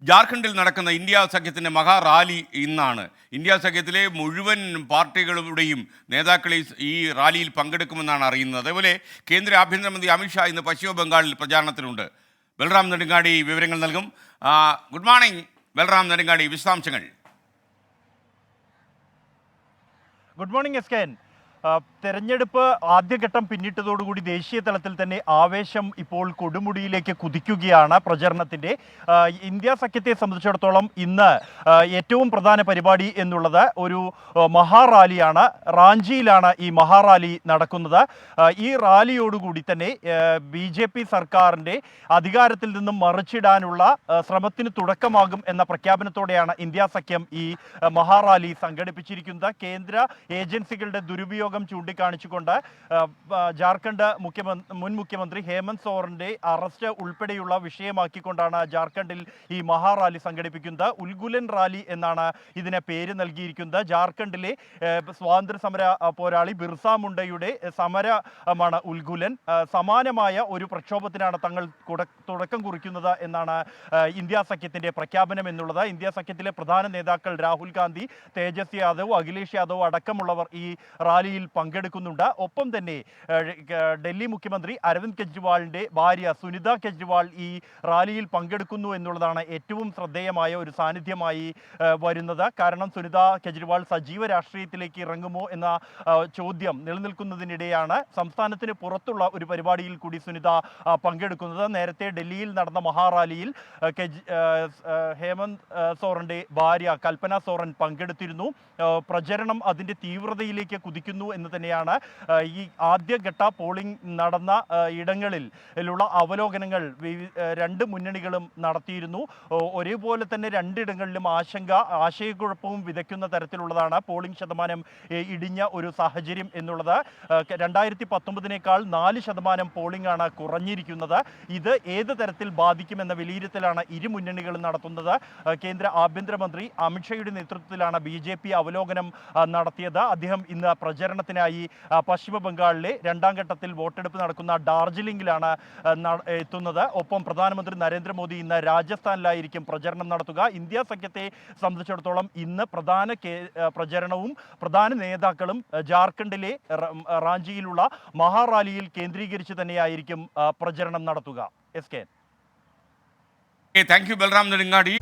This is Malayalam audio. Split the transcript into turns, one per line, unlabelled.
ജാർഖണ്ഡിൽ നടക്കുന്ന ഇന്ത്യ സഖ്യത്തിൻ്റെ മഹാറാലി ഇന്നാണ്. ഇന്ത്യ സഖ്യത്തിലെ മുഴുവൻ പാർട്ടികളുടെയും നേതാക്കൾ ഈ റാലിയിൽ പങ്കെടുക്കുമെന്നാണ് അറിയുന്നത്. അതേപോലെ കേന്ദ്ര ആഭ്യന്തരമന്ത്രി അമിത്ഷാ ഇന്ന് പശ്ചിമ ബംഗാളിൽ പ്രചാരണത്തിലുണ്ട്. ബൽറാം നെടുങ്ങാടി വിവരങ്ങൾ നൽകും. ഗുഡ് മോർണിംഗ് ബൽറാം നെടുങ്ങാടി, വിശദാംശങ്ങൾ.
Good morning S K N. തെരഞ്ഞെടുപ്പ് ആദ്യഘട്ടം പിന്നിട്ടതോടുകൂടി ദേശീയ തലത്തിൽ തന്നെ ആവേശം ഇപ്പോൾ കൊടുമുടിയിലേക്ക് കുതിക്കുകയാണ് പ്രചരണത്തിൻ്റെ. ഇന്ത്യ സഖ്യത്തെ സംബന്ധിച്ചിടത്തോളം ഇന്ന് ഏറ്റവും പ്രധാന പരിപാടി എന്നുള്ളത് ഒരു മഹാറാലിയാണ്. റാഞ്ചിയിലാണ് ഈ മഹാറാലി നടക്കുന്നത്. ഈ റാലിയോടുകൂടി തന്നെ BJP സർക്കാരിൻ്റെ അധികാരത്തിൽ നിന്നും മറിച്ചിടാനുള്ള ശ്രമത്തിന് തുടക്കമാകും എന്ന പ്രഖ്യാപനത്തോടെയാണ് ഇന്ത്യ സഖ്യം ഈ മഹാറാലി സംഘടിപ്പിച്ചിരിക്കുന്നത്. കേന്ദ്ര ഏജൻസികളുടെ ദുരുപയോഗം ചൂണ്ടിക്കാണിച്ചുകൊണ്ട് ജാർഖണ്ഡ് മുൻ മുഖ്യമന്ത്രി ഹേമന്ത് സോറന്റെ അറസ്റ്റ് ഉൾപ്പെടെയുള്ള വിഷയമാക്കിക്കൊണ്ടാണ് ജാർഖണ്ഡിൽ ഈ മഹാറാലി സംഘടിപ്പിക്കുന്നത്. ഉൽഗുലൻ റാലി എന്നാണ് ഇതിനെ പേര് നൽകിയിരിക്കുന്നത്. ജാർഖണ്ഡിലെ സ്വാതന്ത്ര്യ സമര പോരാളി ബിർസ മുണ്ടയുടെ സമരമാണ് ഉൽഗുലൻ. സമാനമായ ഒരു പ്രക്ഷോഭത്തിനാണ് തങ്ങൾ തുടക്കം കുറിക്കുന്നത് എന്നാണ് ഇന്ത്യ സഖ്യത്തിന്റെ പ്രഖ്യാപനം എന്നുള്ളത്. ഇന്ത്യ സഖ്യത്തിലെ പ്രധാന നേതാക്കൾ രാഹുൽ ഗാന്ധി, തേജസ്വി യാദവ്, അഖിലേഷ് യാദവ് അടക്കമുള്ളവർ ഈ റാലിയിൽ പങ്കെടുക്കുന്നുണ്ട്. ഒപ്പം തന്നെ ഡൽഹി മുഖ്യമന്ത്രി അരവിന്ദ് കെജ്രിവാളിന്റെ ഭാര്യ സുനിത കെജ്രിവാൾ ഈ റാലിയിൽ പങ്കെടുക്കുന്നു എന്നുള്ളതാണ് ഏറ്റവും ശ്രദ്ധേയമായ ഒരു സാന്നിധ്യമായി വരുന്നത്. കാരണം സുനിത കെജ്രിവാൾ സജീവ രാഷ്ട്രീയത്തിലേക്ക് ഇറങ്ങുമോ എന്ന ചോദ്യം നിലനിൽക്കുന്നതിനിടെയാണ് സംസ്ഥാനത്തിന് പുറത്തുള്ള ഒരു പരിപാടിയിൽ കൂടി സുനിത പങ്കെടുക്കുന്നത്. നേരത്തെ ഡൽഹിയിൽ നടന്ന മഹാറാലിയിൽ ഹേമന്ത് സോറന്റെ ഭാര്യ കൽപ്പന സോറൻ പങ്കെടുത്തിരുന്നു. പ്രചരണം അതിൻ്റെ തീവ്രതയിലേക്ക് കുതിക്കുന്നു എന്ന് തന്നെയാണ് ഈ ആദ്യഘട്ട പോളിംഗ് നടന്ന ഇടങ്ങളിലുള്ള അവലോകനങ്ങൾ രണ്ട് മുന്നണികളും നടത്തിയിരുന്നു. ഒരേപോലെ തന്നെ രണ്ടിടങ്ങളിലും ആശയക്കുഴപ്പവും വിതയ്ക്കുന്ന തരത്തിലുള്ളതാണ് പോളിംഗ് ശതമാനം ഇടിഞ്ഞ ഒരു സാഹചര്യം എന്നുള്ളത്. 2019 4% പോളിംഗ് ആണ് കുറഞ്ഞിരിക്കുന്നത്. ഇത് ഏത് തരത്തിൽ ബാധിക്കുമെന്ന വിലയിരുത്തലാണ് ഇരു മുന്നണികളും നടത്തുന്നത്. കേന്ദ്ര ആഭ്യന്തരമന്ത്രി അമിത്ഷായുടെ നേതൃത്വത്തിലാണ് BJP അവലോകനം നടത്തിയത്. അദ്ദേഹം ഇന്ന് പ്രചരണത്തിനായി പശ്ചിമ ബംഗാളിലെ രണ്ടാം ഘട്ടത്തിൽ വോട്ടെടുപ്പ് നടക്കുന്ന ഡാർജിലിംഗിലാണ് എത്തുന്നത്. ഒപ്പം പ്രധാനമന്ത്രി നരേന്ദ്രമോദി ഇന്ന് രാജസ്ഥാനിലായിരിക്കും പ്രചരണം നടത്തുക. ഇന്ത്യ സഖ്യത്തെ സംബന്ധിച്ചിടത്തോളം ഇന്ന് പ്രധാന പ്രചരണവും പ്രധാന നേതാക്കളും ജാർഖണ്ഡിലെ റാഞ്ചിയിലുള്ള മഹാറാലിയിൽ കേന്ദ്രീകരിച്ച് തന്നെയായിരിക്കും പ്രചരണം നടത്തുക. S K.
Thank you Balram Nedungadi.